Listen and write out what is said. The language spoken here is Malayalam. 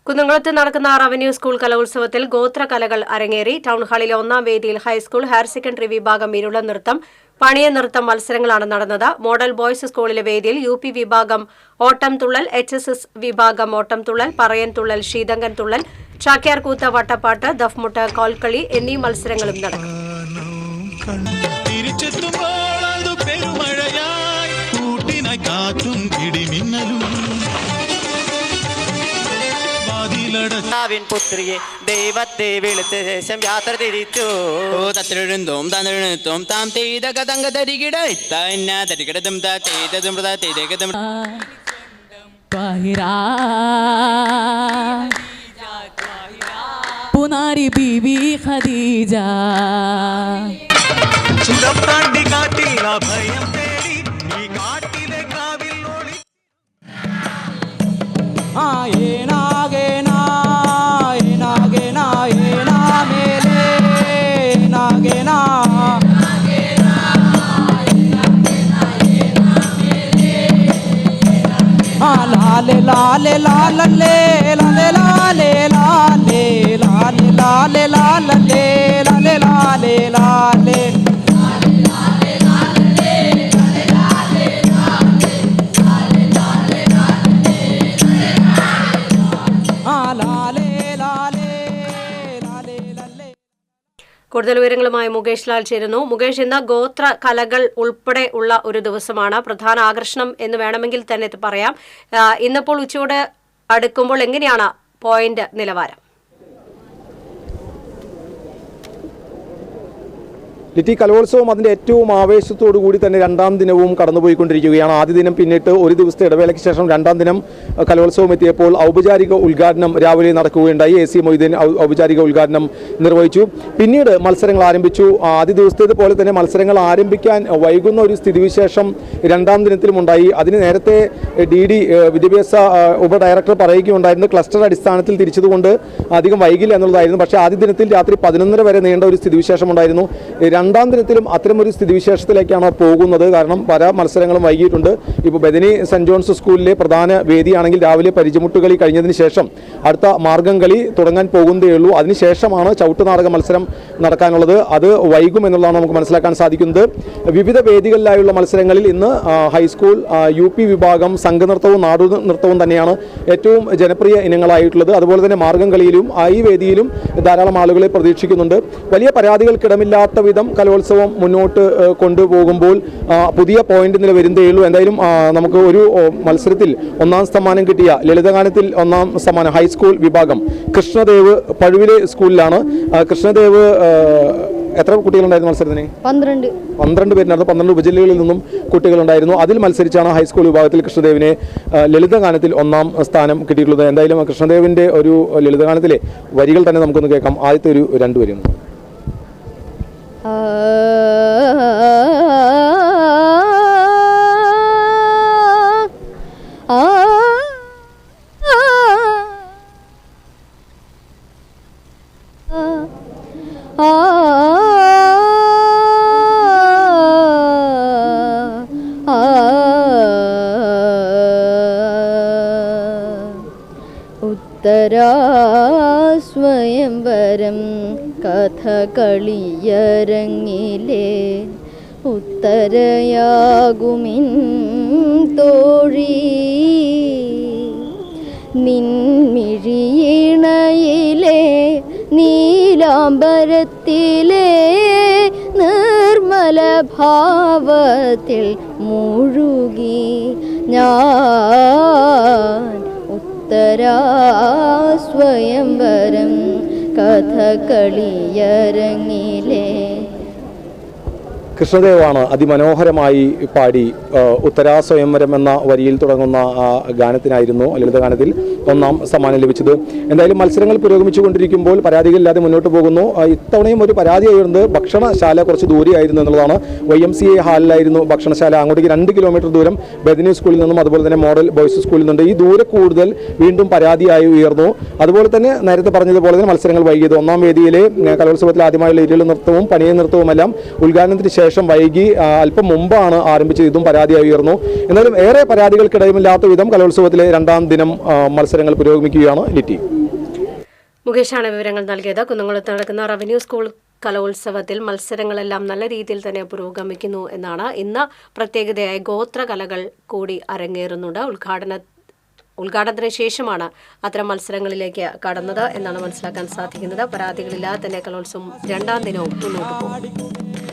കുന്നംകുളത്ത് നടക്കുന്ന റവന്യൂ സ്കൂൾ കലോത്സവത്തിൽ ഗോത്ര കലകൾ അരങ്ങേറി. ടൗൺഹാളിലെ ഒന്നാം വേദിയിൽ ഹൈസ്കൂൾ, ഹയർ സെക്കൻഡറി വിഭാഗം ഇരുള നൃത്തം, പണിയ നൃത്തം മത്സരങ്ങളാണ് നടന്നത്. മോഡൽ ബോയ്സ് സ്കൂളിലെ വേദിയിൽ UP വിഭാഗം ഓട്ടം തുള്ളൽ, HSS വിഭാഗം ഓട്ടം തുള്ളൽ, പറയൻ തുള്ളൽ, ശീതങ്കൻ തുള്ളൽ, ചാക്യാർകൂത്ത്, വട്ടപ്പാട്ട്, ദഫ്മുട്ട്, കോൽക്കളി എന്നീ മത്സരങ്ങളും നടക്കും. പുത്രിയെ ദൈവത്തെ വിളിച്ച ശേഷം യാത്ര തിരിച്ചു. തത്തിഴും തന്നിഴുത്തും താം ചെയ്ത കഥങ്ക തരികിട ഇത്തന്നെ തരികിടതും ചെയ്തതും ചെയ്തതും പുനാരി ബീവി ഖദീജ ചുരത്താണ്ടി കാട്ടിൽ അഭയം തേടി ഈ കാട്ടിലെ കാവിൽ ഓടി लाले लाले लाले लाले लाले लाले लाले लाले लाले लाले लाले लाले കൂടുതൽ വിവരങ്ങളുമായി മുകേഷ് ലാൽ ചേരുന്നു. മുകേഷ്, ഇന്ന് ഗോത്ര കലകൾ ഉൾപ്പെടെ ഉള്ള ഒരു ദിവസമാണ്. പ്രധാന ആകർഷണം എന്ന് വേണമെങ്കിൽ തന്നെ പറയാം. ഇന്നിപ്പോൾ ഉച്ചയോട് അടുക്കുമ്പോൾ എങ്ങനെയാണ് പോയിന്റ് നിലവാരം? ലിറ്റി, കലോത്സവം അതിൻ്റെ ഏറ്റവും ആവേശത്തോടു കൂടി തന്നെ രണ്ടാം ദിനവും കടന്നുപോയിക്കൊണ്ടിരിക്കുകയാണ്. ആദ്യ ദിനം പിന്നിട്ട് ഒരു ദിവസത്തെ ഇടവേളയ്ക്ക് ശേഷം രണ്ടാം ദിനം കലോത്സവം എത്തിയപ്പോൾ ഔപചാരിക ഉദ്ഘാടനം രാവിലെ നടക്കുകയുണ്ടായി. AC മൊയ്തീൻ ഔപചാരിക ഉദ്ഘാടനം നിർവഹിച്ചു. പിന്നീട് മത്സരങ്ങൾ ആരംഭിച്ചു. ആദ്യ ദിവസത്തേതുപോലെ തന്നെ മത്സരങ്ങൾ ആരംഭിക്കാൻ വൈകുന്ന ഒരു സ്ഥിതിവിശേഷം രണ്ടാം ദിനത്തിലും ഉണ്ടായി. അതിന് നേരത്തെ DD വിദ്യാഭ്യാസ ഉപഡയറക്ടർ പറയുകയുണ്ടായിരുന്നു, ക്ലസ്റ്റർ അടിസ്ഥാനത്തിൽ തിരിച്ചതുകൊണ്ട് അധികം വൈകില്ല എന്നുള്ളതായിരുന്നു. പക്ഷേ ആദ്യ ദിനത്തിൽ രാത്രി 11:30 വരെ നീണ്ട ഒരു സ്ഥിതിവിശേഷം ഉണ്ടായിരുന്നു. രണ്ടാം ദിനത്തിലും അത്തരമൊരു സ്ഥിതിവിശേഷത്തിലേക്കാണ് പോകുന്നത്. കാരണം പല മത്സരങ്ങളും വൈകിയിട്ടുണ്ട്. ഇപ്പോൾ ബദനി സെന്റ് ജോൺസ് സ്കൂളിലെ പ്രധാന വേദിയാണെങ്കിൽ രാവിലെ പരിചമുട്ടുകളി കഴിഞ്ഞതിന് ശേഷം അടുത്ത മാർഗം കളി തുടങ്ങാൻ പോകുന്നതേ ഉള്ളൂ. അതിനുശേഷമാണ് ചവിട്ടുനാടക മത്സരം നടക്കാനുള്ളത്. അത് വൈകും എന്നുള്ളതാണ് നമുക്ക് മനസ്സിലാക്കാൻ സാധിക്കുന്നത്. വിവിധ വേദികളിലായുള്ള മത്സരങ്ങളിൽ ഇന്ന് ഹൈസ്കൂൾ, UP വിഭാഗം, സംഘനൃത്തവും നാടു നൃത്തവും തന്നെയാണ് ഏറ്റവും ജനപ്രിയ ഇനങ്ങളായിട്ടുള്ളത്. അതുപോലെ തന്നെ മാർഗം കളിയിലും ഈ വേദിയിലും ധാരാളം ആളുകളെ പ്രതീക്ഷിക്കുന്നുണ്ട്. വലിയ പരാതികൾക്കിടമില്ലാത്ത വിധം കലോത്സവം മുന്നോട്ട് കൊണ്ടുപോകുമ്പോൾ പുതിയ പോയിന്റ് നില വരുന്നതേയുള്ളൂ. എന്തായാലും നമുക്ക് ഒരു മത്സരത്തിൽ ഒന്നാം സമ്മാനം കിട്ടിയ ലളിതഗാനത്തിൽ ഒന്നാം സമ്മാനം ഹൈസ്കൂൾ വിഭാഗം കൃഷ്ണദേവ് പഴുവിലെ സ്കൂളിലാണ്. കൃഷ്ണദേവ് എത്ര കുട്ടികളുണ്ടായിരുന്നു മത്സരത്തിന്? 12 പേരുണ്ടായിരുന്നു. 12 ഉപജില്ലകളിൽ നിന്നും കുട്ടികളുണ്ടായിരുന്നു. അതിൽ മത്സരിച്ചാണ് ഹൈസ്കൂൾ വിഭാഗത്തിൽ കൃഷ്ണദേവിനെ ലളിതഗാനത്തിൽ ഒന്നാം സ്ഥാനം കിട്ടിയിട്ടുള്ളത്. എന്തായാലും കൃഷ്ണദേവിൻ്റെ ഒരു ലളിതഗാനത്തിലെ വരികൾ തന്നെ നമുക്കൊന്ന് കേൾക്കാം. ആദ്യത്തെ ഒരു 2 വരി. ഉത്തരാ സ്വയംവരം കഥകളിയരങ്ങിലെ ഉത്തരയാകുമിൻ തോഴി നിൻമിഴിയിണയിലെ നീലാംബരത്തിലെ നിർമ്മല ഭാവത്തിൽ മുഴുകി ഞാൻ ഉത്തരാ സ്വയംവരം കഥകളിയരങ്ങിലെ. കൃഷ്ണദേവാണ് അതിമനോഹരമായി പാടി ഉത്തരാ സ്വയംവരം എന്ന വരിയിൽ തുടങ്ങുന്ന ഗാനത്തിനായിരുന്നു ലളിതഗാനത്തിൽ ഒന്നാം സമ്മാനം ലഭിച്ചത്. എന്തായാലും മത്സരങ്ങൾ പുരോഗമിച്ചുകൊണ്ടിരിക്കുമ്പോൾ പരാതികളില്ലാതെ മുന്നോട്ട് പോകുന്നു. ഇത്തവണയും ഒരു പരാതി ഉയർന്നത് ഭക്ഷണശാല കുറച്ച് ദൂരെയായിരുന്നു എന്നുള്ളതാണ്. YMCA ഹാളിലായിരുന്നു ഭക്ഷണശാല. അങ്ങോട്ടേക്ക് 2 കിലോമീറ്റർ ദൂരം ബദനി സ്കൂളിൽ നിന്നും അതുപോലെ തന്നെ മോഡൽ ബോയ്സ് സ്കൂളിൽ നിന്നുണ്ട്. ഈ ദൂരെ കൂടുതൽ വീണ്ടും പരാതിയായി ഉയർന്നു. അതുപോലെ തന്നെ നേരത്തെ പറഞ്ഞതുപോലെ തന്നെ മത്സരങ്ങൾ വൈകിയത് ഒന്നാം വേദിയിലെ കലോത്സവത്തിൽ ആദ്യമായുള്ള ഇരുള നൃത്തവും പണിയ നൃത്തവുമെല്ലാം ഉദ്ഘാടനത്തിന് ശേഷം ശേഷം വൈകി അല്പം മുമ്പാണ് ആരംഭിച്ചത്. ഇതും പരാതിയായി ഉയർന്നു. എന്നാലും ഏറെ പരാതികൾക്കിടയുമില്ലാത്ത വിധം കലോത്സവത്തിലെ രണ്ടാം ദിനം മത്സരങ്ങൾ പുരോഗമിക്കുകയാണ്. ലിറ്റി. മുകേഷാണ് വിവരങ്ങൾ നൽകിയത്. കുന്നംകുളത്ത് നടക്കുന്ന റവന്യൂ സ്കൂൾ കലോത്സവത്തിൽ മത്സരങ്ങളെല്ലാം നല്ല രീതിയിൽ തന്നെ പുരോഗമിക്കുന്നു എന്നാണ്. ഇന്ന് പ്രത്യേകതയായ ഗോത്ര കലകൾ കൂടി അരങ്ങേറുന്നുണ്ട്. ഉദ്ഘാടനത്തിന് ശേഷമാണ് അത്തരം മത്സരങ്ങളിലേക്ക് കടന്നത് എന്നാണ് മനസ്സിലാക്കാൻ സാധിക്കുന്നത്. പരാതികളില്ലാതെ തന്നെ കലോത്സവം രണ്ടാം ദിനവും മുന്നോട്ട് പോകും.